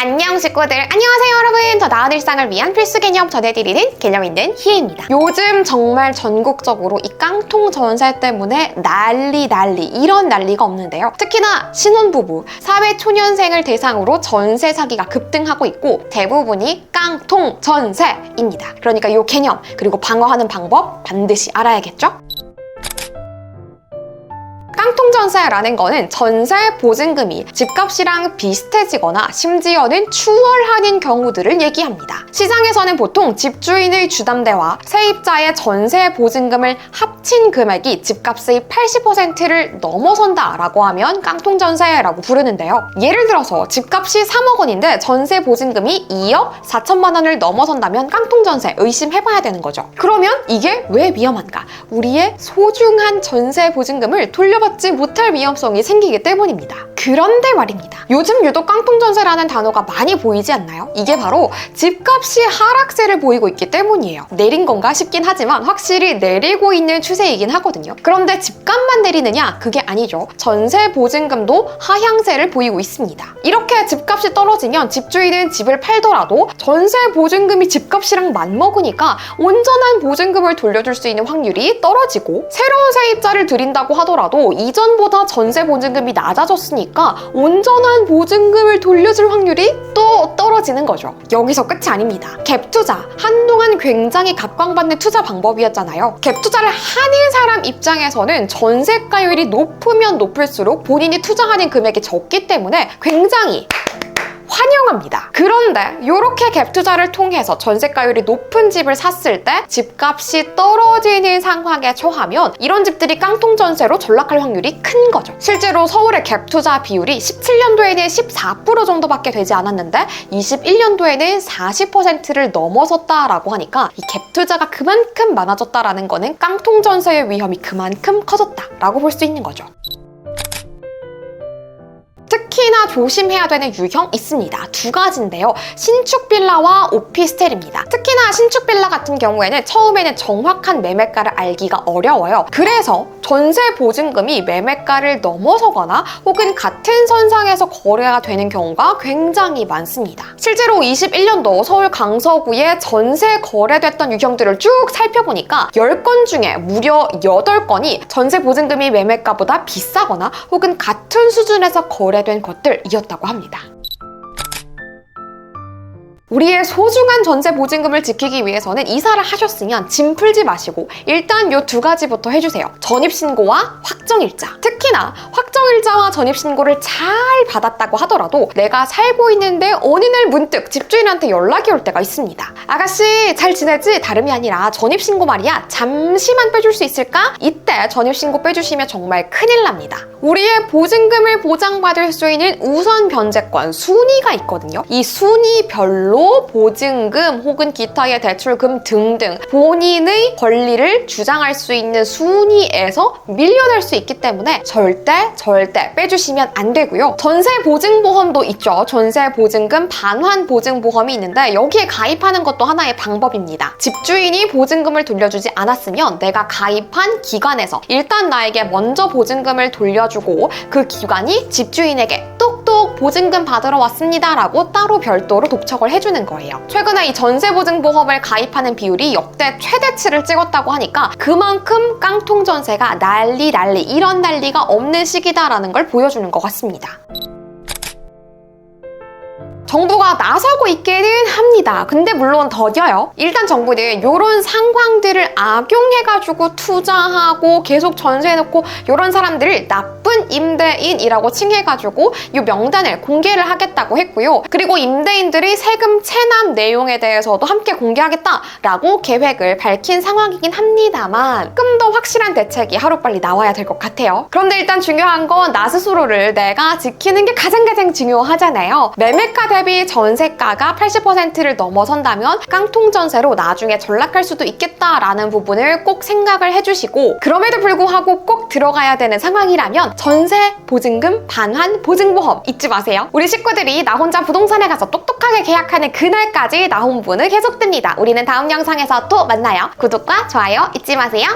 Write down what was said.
안녕 식구들, 안녕하세요 여러분. 더 나은 일상을 위한 필수 개념 전해드리는 개념 있는 희애입니다. 요즘 정말 전국적으로 이 깡통 전세 때문에 난리 이런 난리가 없는데요. 특히나 신혼부부, 사회초년생을 대상으로 전세 사기가 급등하고 있고 대부분이 깡통 전세입니다. 그러니까 이 개념 그리고 방어하는 방법 반드시 알아야겠죠? 깡통전세라는 거는 전세 보증금이 집값이랑 비슷해지거나 심지어는 추월하는 경우들을 얘기합니다. 시장에서는 보통 집주인의 주담대와 세입자의 전세 보증금을 합친 금액이 집값의 80%를 넘어선다라고 하면 깡통전세라고 부르는데요. 예를 들어서 집값이 3억 원인데 전세 보증금이 2억 4천만 원을 넘어선다면 깡통전세 의심해봐야 되는 거죠. 그러면 이게 왜 위험한가? 우리의 소중한 전세 보증금을 돌려받지 못할 위험성이 생기기 때문입니다. 그런데 말입니다. 요즘 유독 깡통전세라는 단어가 많이 보이지 않나요? 이게 바로 집값이 하락세를 보이고 있기 때문이에요. 내린 건가 싶긴 하지만 확실히 내리고 있는 추세이긴 하거든요. 그런데 집값만 내리느냐? 그게 아니죠. 전세 보증금도 하향세를 보이고 있습니다. 이렇게 집값이 떨어지면 집주인은 집을 팔더라도 전세 보증금이 집값이랑 맞먹으니까 온전한 보증금을 돌려줄 수 있는 확률이 떨어지고 새로운 세입자를 들인다고 하더라도 이전보다 전세 보증금이 낮아졌으니까 온전한 보증금을 돌려줄 확률이 또 떨어지는 거죠. 여기서 끝이 아닙니다. 갭투자, 한동안 굉장히 각광받는 투자 방법이었잖아요. 갭투자를 하는 사람 입장에서는 전세가율이 높으면 높을수록 본인이 투자하는 금액이 적기 때문에 굉장히 환영합니다. 그런데 이렇게 갭투자를 통해서 전세가율이 높은 집을 샀을 때 집값이 떨어지는 상황에 처하면 이런 집들이 깡통전세로 전락할 확률이 큰 거죠. 실제로 서울의 갭투자 비율이 17년도에는 14% 정도밖에 되지 않았는데 21년도에는 40%를 넘어섰다라고 하니까 이 갭투자가 그만큼 많아졌다라는 거는 깡통전세의 위험이 그만큼 커졌다라고 볼 수 있는 거죠. 특히나 조심해야 되는 유형 있습니다. 두 가지인데요. 신축 빌라와 오피스텔입니다. 특히나 신축 빌라 같은 경우에는 처음에는 정확한 매매가를 알기가 어려워요. 그래서 전세 보증금이 매매가를 넘어서거나 혹은 같은 선상에서 거래가 되는 경우가 굉장히 많습니다. 실제로 21년도 서울 강서구에 전세 거래됐던 유형들을 쭉 살펴보니까 10건 중에 무려 8건이 전세 보증금이 매매가보다 비싸거나 혹은 같은 수준에서 거래된 것들이었다고 합니다. 우리의 소중한 전세 보증금을 지키기 위해서는 이사를 하셨으면 짐 풀지 마시고 일단 이 두 가지부터 해주세요. 전입신고와 확정일자. 특히나 확정일자와 전입신고를 잘 받았다고 하더라도 내가 살고 있는데 어느 날 문득 집주인한테 연락이 올 때가 있습니다. 아가씨 잘 지내지? 다름이 아니라 전입신고 말이야. 잠시만 빼줄 수 있을까? 이때 전입신고 빼주시면 정말 큰일 납니다. 우리의 보증금을 보장받을 수 있는 우선 변제권 순위가 있거든요. 이 순위별로 보증금 혹은 기타의 대출금 등등 본인의 권리를 주장할 수 있는 순위에서 밀려날 수 있기 때문에 절대 빼주시면 안 되고요. 전세 보증보험도 있죠. 전세 보증금 반환 보증보험이 있는데 여기에 가입하는 것도 하나의 방법입니다. 집주인이 보증금을 돌려주지 않았으면 내가 가입한 기관에서 일단 나에게 먼저 보증금을 돌려주고 그 기관이 집주인에게 똑똑 보증금 받으러 왔습니다 라고 따로 별도로 독촉을 해주는 거예요. 최근에 이 전세보증보험을 가입하는 비율이 역대 최대치를 찍었다고 하니까 그만큼 깡통전세가 난리 이런 난리가 없는 시기다라는 걸 보여주는 것 같습니다. 정부가 나서고 있기는 합니다. 근데 물론 더뎌요. 일단 정부는 이런 상황들을 악용해가지고 투자하고 계속 전세해놓고 이런 사람들을 나쁜 임대인이라고 칭해가지고 이 명단을 공개를 하겠다고 했고요. 그리고 임대인들이 세금 체납 내용에 대해서도 함께 공개하겠다라고 계획을 밝힌 상황이긴 합니다만 조금 더 확실한 대책이 하루빨리 나와야 될 것 같아요. 그런데 일단 중요한 건 나 스스로를 내가 지키는 게 가장 중요하잖아요. 매매가 대비 전세가가 80%를 넘어선다면 깡통전세로 나중에 전락할 수도 있겠다라는 부분을 꼭 생각을 해주시고 그럼에도 불구하고 꼭 들어가야 되는 상황이라면 전세 보증금 반환 보증보험 잊지 마세요. 우리 식구들이 나 혼자 부동산에 가서 똑똑하게 계약하는 그날까지 나홈부는 계속됩니다. 우리는 다음 영상에서 또 만나요. 구독과 좋아요 잊지 마세요.